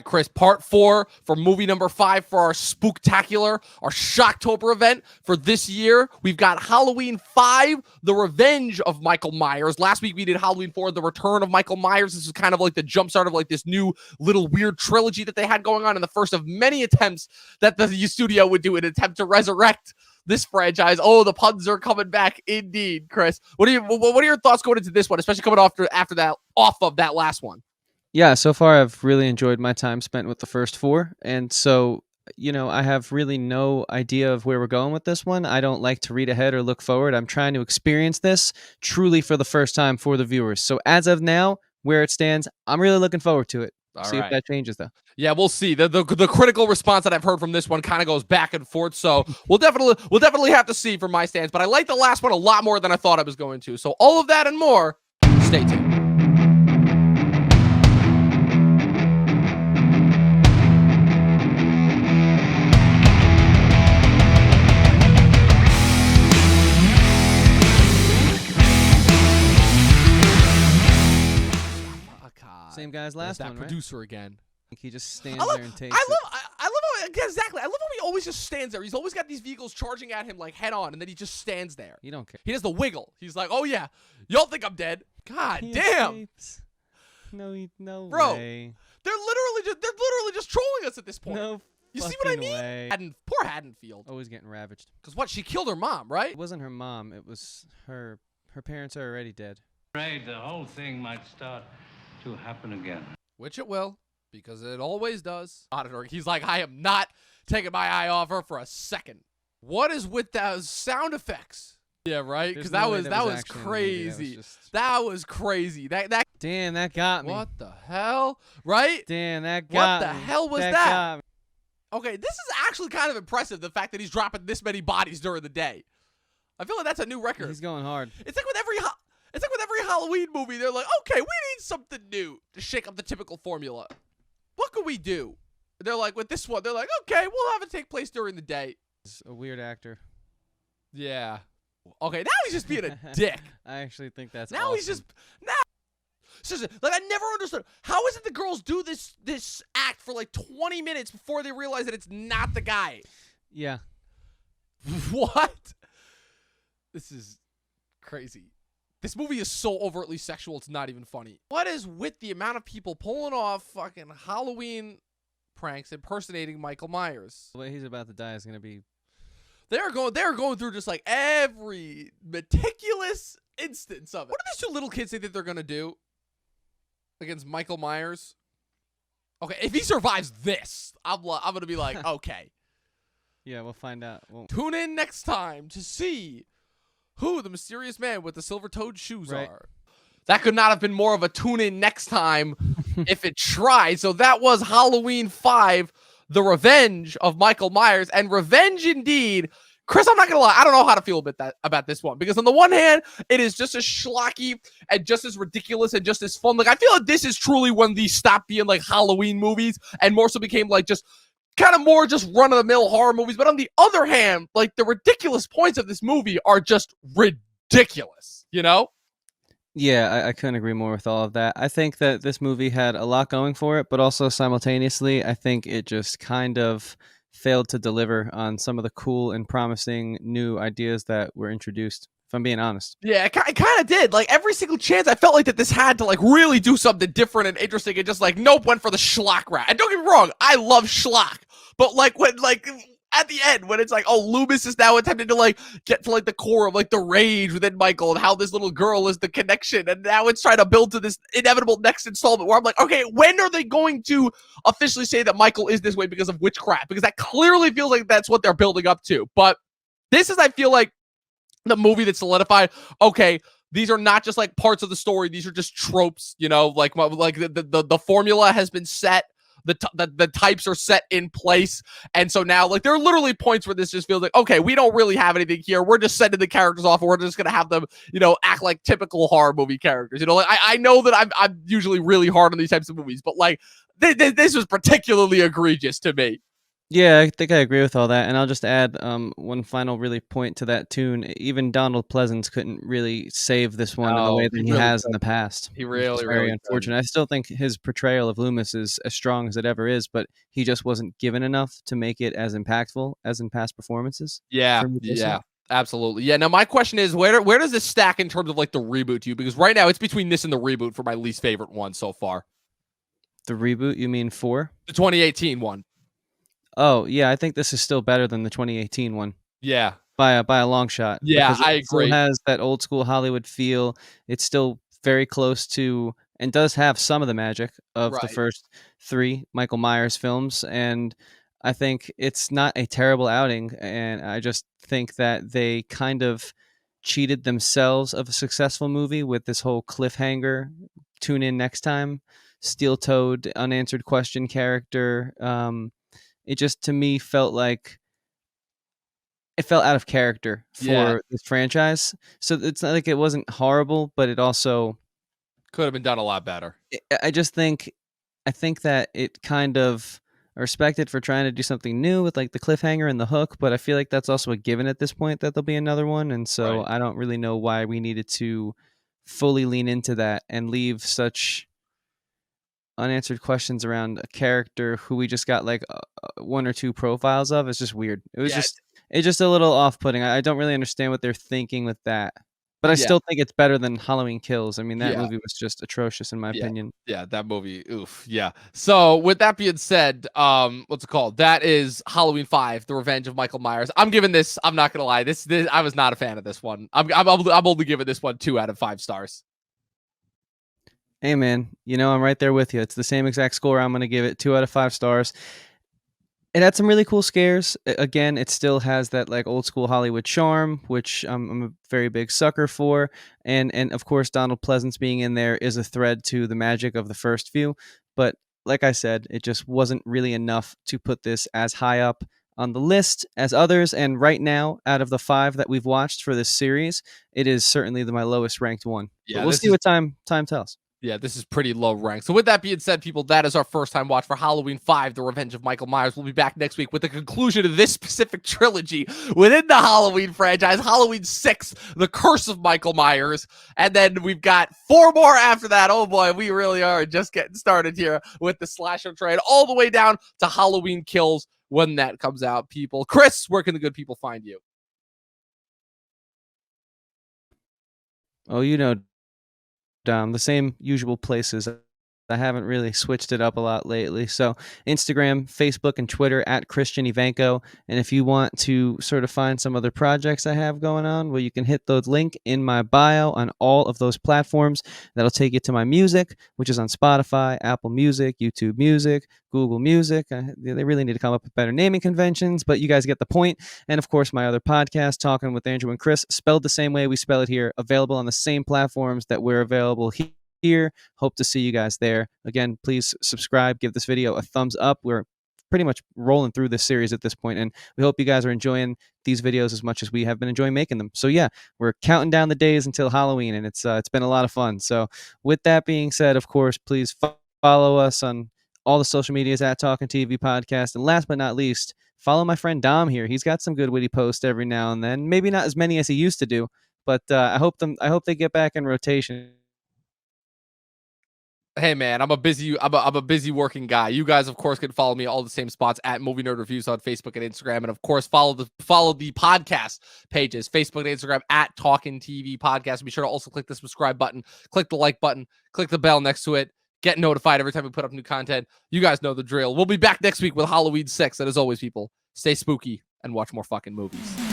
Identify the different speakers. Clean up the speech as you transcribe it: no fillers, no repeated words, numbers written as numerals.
Speaker 1: Chris, part 4 for movie number 5 for our spooktacular, our Shocktober event for this year. We've got Halloween 5, The Revenge of Michael Myers. Last week we did Halloween 4, The Return of Michael Myers. This is kind of like the jumpstart of like this new little weird trilogy that they had going on, and the first of many attempts that the studio would do in an attempt to resurrect this franchise. Oh, the puns are coming back indeed, Chris. What are your thoughts going into this one, especially coming off of that last one?
Speaker 2: Yeah, so far I've really enjoyed my time spent with the first 4. And so, I have really no idea of where we're going with this one. I don't like to read ahead or look forward. I'm trying to experience this truly for the first time for the viewers. So as of now, where it stands, I'm really looking forward to it. See if that changes, though.
Speaker 1: Yeah, we'll see. The critical response that I've heard from this one kind of goes back and forth. So we'll definitely have to see from my stance. But I like the last one a lot more than I thought I was going to. So all of that and more, stay tuned.
Speaker 2: Same guy as last one, right?
Speaker 1: Producer again.
Speaker 2: He just stands there and takes
Speaker 1: I love how, exactly. I love how he always just stands there. He's always got these vehicles charging at him like head on, and then he just stands there.
Speaker 2: You don't care.
Speaker 1: He does the wiggle. He's like, "Oh yeah, y'all think I'm dead? God damn!"
Speaker 2: No
Speaker 1: bro,
Speaker 2: way.
Speaker 1: They're literally just trolling us at this point.
Speaker 2: No,
Speaker 1: you see what I mean?
Speaker 2: Way.
Speaker 1: Poor Haddonfield.
Speaker 2: Always getting ravaged.
Speaker 1: Because what? She killed her mom, right?
Speaker 2: It wasn't her mom. It was her. Her parents are already dead.
Speaker 3: Afraid the whole thing might start to happen again.
Speaker 1: Which it will, because it always does. He's like, I am not taking my eye off her for a second. What is with those sound effects? Yeah, right? Because that was crazy. That was crazy. That
Speaker 2: Damn, that got me.
Speaker 1: What the hell? Right?
Speaker 2: Damn, that got
Speaker 1: me. What the hell was that? Okay, this is actually kind of impressive, the fact that he's dropping this many bodies during the day. I feel like that's a new record.
Speaker 2: He's going hard.
Speaker 1: It's like with every Halloween movie, they're like, okay, we need something new to shake up the typical formula. What could we do? They're like, with this one, they're like, okay, we'll have it take place during the day.
Speaker 2: He's a weird actor.
Speaker 1: Yeah. Okay, now he's just being a dick.
Speaker 2: I actually think that's
Speaker 1: now
Speaker 2: awesome.
Speaker 1: He's just seriously, like I never understood. How is it the girls do this act for like 20 minutes before they realize that it's not the guy?
Speaker 2: Yeah.
Speaker 1: What? This is crazy. This movie is so overtly sexual, it's not even funny. What is with the amount of people pulling off fucking Halloween pranks impersonating Michael Myers?
Speaker 2: The way he's about to die is going to be...
Speaker 1: They're going through just like every meticulous instance of it. What do these two little kids think that they're going to do against Michael Myers? Okay, if he survives this, I'm going to be like, okay.
Speaker 2: Yeah, we'll find out.
Speaker 1: Tune in next time to see who the mysterious man with the silver-toed shoes are. That could not have been more of a tune-in next time if it tried. So that was Halloween 5, The Revenge of Michael Myers. And revenge indeed. Chris, I'm not going to lie. I don't know how to feel about this one. Because on the one hand, it is just as schlocky and just as ridiculous and just as fun. Like, I feel like this is truly when these stopped being like Halloween movies and more so became like just kind of more just run-of-the-mill horror movies. But on the other hand, like the ridiculous points of this movie are just ridiculous, you know?
Speaker 2: Yeah, I couldn't agree more with all of that. I think that this movie had a lot going for it, but also simultaneously, I think it just kind of failed to deliver on some of the cool and promising new ideas that were introduced, if I'm being honest.
Speaker 1: Yeah, it kind of did. Like, every single chance, I felt like that this had to, like, really do something different and interesting, and just, like, nope, went for the schlock rat. And don't get me wrong, I love schlock. But, like, when, like, at the end, when it's like, oh, Loomis is now attempting to, like, get to, like, the core of, like, the rage within Michael and how this little girl is the connection, and now it's trying to build to this inevitable next installment where I'm like, okay, when are they going to officially say that Michael is this way because of witchcraft? Because that clearly feels like that's what they're building up to. But this is, I feel like, the movie that solidified, okay, these are not just, like, parts of the story. These are just tropes, you know, like the formula has been set. The types are set in place, and so now, like, there are literally points where this just feels like, okay, we don't really have anything here. We're just sending the characters off, and we're just gonna have them, you know, act like typical horror movie characters. You know, like I know that I'm usually really hard on these types of movies, but like this was particularly egregious to me.
Speaker 2: Yeah, I think I agree with all that, and I'll just add one final really point to that tune. Even Donald Pleasence couldn't really save this one in the way
Speaker 1: No,
Speaker 2: that
Speaker 1: he
Speaker 2: he
Speaker 1: really
Speaker 2: has in
Speaker 1: could.
Speaker 2: the past,
Speaker 1: He
Speaker 2: which is
Speaker 1: really,
Speaker 2: very
Speaker 1: really could.
Speaker 2: unfortunate. I still think his portrayal of Loomis is as strong as it ever is, but he just wasn't given enough to make it as impactful as in past performances.
Speaker 1: Yeah,
Speaker 2: For me personally.
Speaker 1: yeah, absolutely. Yeah. Now my question is, where does this stack in terms of like the reboot to you? Because right now it's between this and the reboot for my least favorite one so far,
Speaker 2: The reboot, you mean 4?
Speaker 1: the 2018 one.
Speaker 2: Oh, yeah, I think this is still better than the 2018 one.
Speaker 1: Yeah,
Speaker 2: By a long shot,
Speaker 1: yeah,
Speaker 2: because it
Speaker 1: I
Speaker 2: still
Speaker 1: agree.
Speaker 2: has that old school Hollywood feel. It's still very close to and does have some of the magic of the
Speaker 1: Right.
Speaker 2: first 3 Michael Myers films, and I think it's not a terrible outing, and I just think that they kind of cheated themselves of a successful movie with this whole cliffhanger, "Tune in next time," steel-toed, unanswered question character. It just, to me, felt like it felt out of character
Speaker 1: Yeah,
Speaker 2: for this franchise. So it's not like it wasn't horrible, but it also
Speaker 1: could have been done a lot better.
Speaker 2: I just think I think that it kind of I respect it for trying to do something new with like the cliffhanger and the hook, but I feel like that's also a given at this point that there'll be another one, and so
Speaker 1: Right.
Speaker 2: I don't really know why we needed to fully lean into that and leave such unanswered questions around a character who we just got like 1 or 2 profiles of. It's just weird.
Speaker 1: Yeah,
Speaker 2: It's just a little off-putting. I don't really understand what they're thinking with that, but I
Speaker 1: yeah,
Speaker 2: still think it's better than Halloween Kills. I mean, that
Speaker 1: yeah.
Speaker 2: movie was just atrocious in my
Speaker 1: Yeah.
Speaker 2: opinion.
Speaker 1: Yeah, that movie. Oof. Yeah. So with that being said, what's it called? That is Halloween 5, The Revenge of Michael Myers. I'm giving this, I'm not gonna lie, this I was not a fan of this one. I'm only giving this one 2 out of 5 stars.
Speaker 2: Hey man, I'm right there with you. It's the same exact score. I'm gonna give it 2 out of 5 stars. It had some really cool scares. Again, it still has that like old school Hollywood charm, which I'm a very big sucker for, and of course Donald Pleasance being in there is a thread to the magic of the first few. But like I said, it just wasn't really enough to put this as high up on the list as others. And right now, out of the 5 that we've watched for this series, it is certainly my lowest ranked one. But
Speaker 1: Yeah,
Speaker 2: we'll
Speaker 1: this
Speaker 2: see
Speaker 1: is
Speaker 2: what time tells.
Speaker 1: Yeah, this is pretty low rank. So with that being said, people, that is our first time watch for Halloween 5, The Revenge of Michael Myers. We'll be back next week with the conclusion of this specific trilogy within the Halloween franchise. Halloween 6, The Curse of Michael Myers. And then we've got 4 more after that. Oh boy, we really are just getting started here with the slasher train all the way down to Halloween Kills when that comes out, people. Chris, where can the good people find you?
Speaker 2: Oh, the same usual places. I haven't really switched it up a lot lately. So Instagram, Facebook, and Twitter at Christian Ivanko. And if you want to sort of find some other projects I have going on, well, you can hit the link in my bio on all of those platforms. That'll take you to my music, which is on Spotify, Apple Music, YouTube Music, Google Music. They really need to come up with better naming conventions, but you guys get the point. And of course, my other podcast, Talkin with Andrew and Chris, spelled the same way we spell it here, available on the same platforms that we're available here. Hope to see you guys there. Again, please subscribe, give this video a thumbs up. We're pretty much rolling through this series at this point, and we hope you guys are enjoying these videos as much as we have been enjoying making them. So yeah, we're counting down the days until Halloween, and it's been a lot of fun. So with that being said, of course, please follow us on all the social medias at Talkin TV Podcast, and last but not least, follow my friend Dom here. He's got some good witty posts every now and then. Maybe not as many as he used to do, but I hope they get back in rotation.
Speaker 1: Hey man, I'm a busy working guy. You guys, of course, can follow me all the same spots at Movie Nerd Reviews on Facebook and Instagram, and of course, follow the podcast pages, Facebook and Instagram at Talkin TV Podcast. Be sure to also click the subscribe button, click the like button, click the bell next to it. Get notified every time we put up new content. You guys know the drill. We'll be back next week with Halloween 6, and as always, people, stay spooky and watch more fucking movies.